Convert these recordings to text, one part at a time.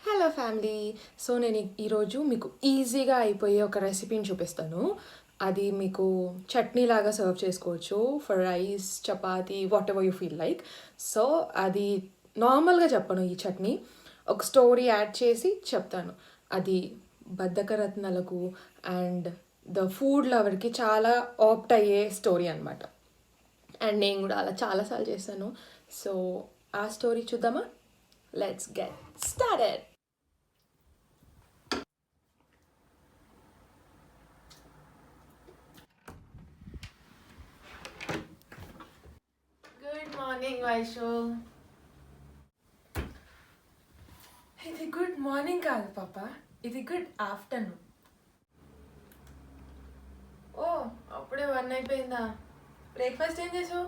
Hello family. So నేను ఈరోజు మీకు ఈజీగా అయిపోయే ఒక రెసిపీని చూపిస్తాను. అది మీకు చట్నీ లాగా సర్వ్ చేసుకోవచ్చు for rice, chapati, what ever you feel like. So అది నార్మల్గా చెప్పను, ఈ చట్నీ ఒక స్టోరీ యాడ్ చేసి చెప్తాను. అది బద్ధకరత్నలకు అండ్ ద ఫుడ్ లవర్కి చాలా ఆప్ట్ అయ్యే స్టోరీ అనమాట. అండ్ నేను కూడా అలా చాలాసార్లు చేశాను. సో ఆ స్టోరీ చూద్దామా? Let's get started. Good morning, Vaishu. ఇది గుడ్ మార్నింగ్ కాదు పాప, ఇది గుడ్ ఆఫ్టర్నూన్. ఓ అప్పుడే 1 అయిపోయిందా? బ్రేక్ఫాస్ట్ ఏం చేసావు?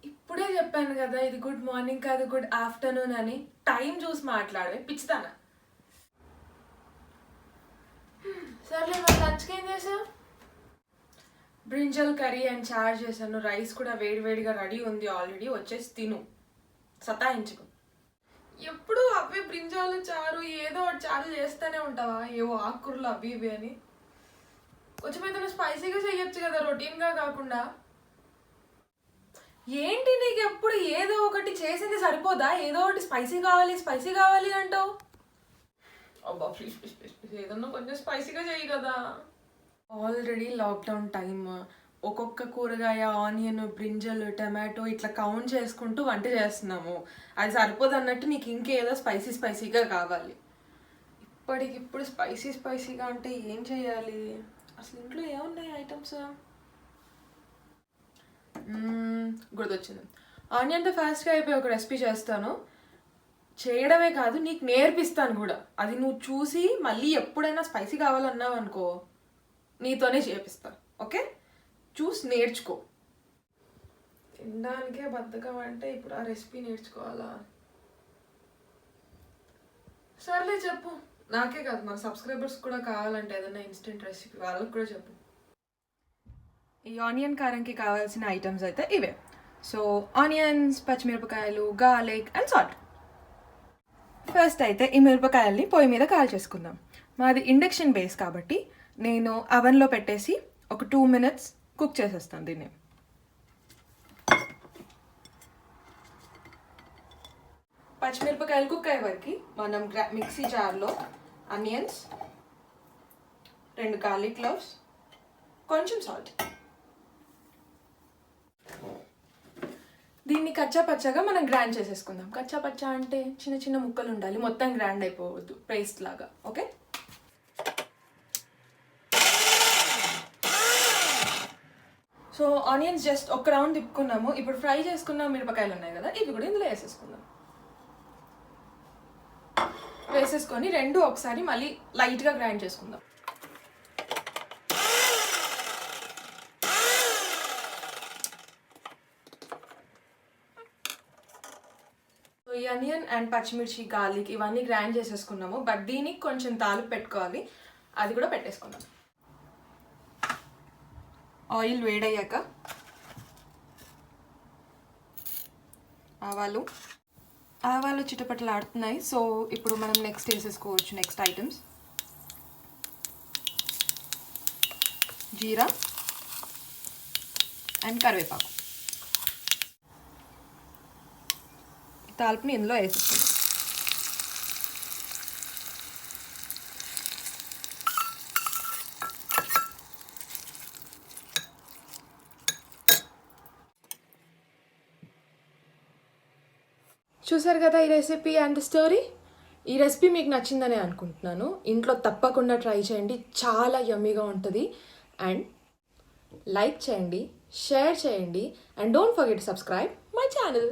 ఇప్పుడే చెప్పాను కదా ఇది గుడ్ మార్నింగ్ కాదు గుడ్ ఆఫ్టర్నూన్ అని. టైం చూసి మాట్లాడవే పిచ్చిదానా. సర్లే, మరి లంచ్కి ఏం చేసావు? బ్రింజల్ కర్రీ అండ్ చారు చేశాను. రైస్ కూడా వేడివేడిగా రెడీ ఉంది ఆల్రెడీ, వచ్చేసి తిను, సతాయించుకు. ఎప్పుడు అవే బ్రింజాలు చారు, ఏదో ఒకటి చారు చేస్తూనే ఉంటావా? ఏవో ఆకుకూరలు అవి ఇవి అని. కొంచెం ఏదైనా స్పైసీగా చేయొచ్చు కదా, రొటీన్గా కాకుండా. ఏంటి నీకు ఎప్పుడు ఏదో ఒకటి చేసింది సరిపోదా? ఏదో ఒకటి స్పైసీ కావాలి అంటావు. అబ్బా ప్లీజ్ ప్లీజ్ ప్లీజ్ ప్లీజ్, ఏదన్నా కొంచెం స్పైసీగా చేయి కదా. ఆల్రెడీ లాక్డౌన్ టైమ్, ఒక్కొక్క కూరగాయ, ఆనియన్, బ్రింజల్, టమాటో ఇట్లా కౌంట్ చేసుకుంటూ వంట చేస్తున్నాము. అది సరిపోదు అన్నట్టు నీకు ఇంకేదో స్పైసీగా కావాలి. ఇప్పటికిప్పుడు స్పైసీగా అంటే ఏం చేయాలి? అసలు ఇంట్లో ఏమున్నాయి ఐటమ్స్? గుర్తొచ్చింది, ఆనియన్తో ఫాస్ట్గా అయిపోయి ఒక రెసిపీ చేస్తాను. చేయడమే కాదు, నీకు నేర్పిస్తాను కూడా. అది నువ్వు చూసి మళ్ళీ ఎప్పుడైనా స్పైసీ కావాలన్నావు అనుకో, నీతోనే చేపిస్తా. ఓకే, చూసి నేర్చుకో. తినడానికే బద్ధకం అంటే ఇప్పుడు ఆ రెసిపీ నేర్చుకోవాలా? సర్లే చెప్పు. నాకే కాదు, మన సబ్స్క్రైబర్స్ కూడా కావాలంటే ఏదైనా ఇన్స్టెంట్ రెసిపీ, వాళ్ళకి కూడా చెప్పు. ఈ ఆనియన్ కారంకి కావాల్సిన ఐటమ్స్ అయితే ఇవే. సో ఆనియన్స్, పచ్చిమిరపకాయలు, గార్లిక్ అండ్ సాల్ట్. ఫస్ట్ అయితే ఈ మిరపకాయల్ని పొయ్యి మీద కాల్ చేసుకుందాం. మాది ఇండక్షన్ బేస్ కాబట్టి నేను అవెన్లో పెట్టేసి ఒక 2 minutes కుక్ చేసేస్తాను దీన్ని. పచ్చిమిరపకాయలు కుక్ అయ్యే వరకు మనం మిక్సీ జార్లో ఆనియన్స్, 2 గార్లిక్ క్లోవ్స్, కొంచెం సాల్ట్, దీన్ని కచ్చాపచ్చాగా మనం గ్రైండ్ చేసేసుకుందాం. కచ్చాపచ్చా అంటే చిన్న చిన్న ముక్కలు ఉండాలి, మొత్తం గ్రైండ్ అయిపోవద్దు, పేస్ట్ లాగా. ఓకే, సో ఆనియన్స్ జస్ట్ ఒక రౌండ్ తిప్పుకున్నాము. ఇప్పుడు ఫ్రై చేసుకున్న మిరపకాయలు ఉన్నాయి కదా, ఇవి కూడా ఇందులో వేసేసుకుందాం. వేసేసుకొని రెండు ఒకసారి మళ్ళీ లైట్గా గ్రైండ్ చేసుకుందాం. ఈ ఆనియన్ అండ్ పచ్చిమిర్చి, గార్లిక్ ఇవన్నీ గ్రైండ్ చేసేసుకున్నాము. బట్ దీనికి కొంచెం తాలింపు పెట్టుకోవాలి, అది కూడా పెట్టేసుకుందాం. ఆయిల్ వేడయ్యాక ఆవాలు చిటపటలు ఆడుతున్నాయి. సో ఇప్పుడు మనం నెక్స్ట్ వేసేసుకోవచ్చు. నెక్స్ట్ ఐటమ్స్ జీరా అండ్ కరివేపాకు. తాలింపుని ఇందులో వేసేసుకుందాం. చూసారు కదా ఈ రెసిపీ అండ్ స్టోరీ. ఈ రెసిపీ మీకు నచ్చిందని అనుకుంటున్నాను. ఇంట్లో తప్పకుండా ట్రై చేయండి, చాలా యమ్మీగా ఉంటుంది. అండ్ లైక్ చేయండి, షేర్ చేయండి, and don't forget to subscribe my channel.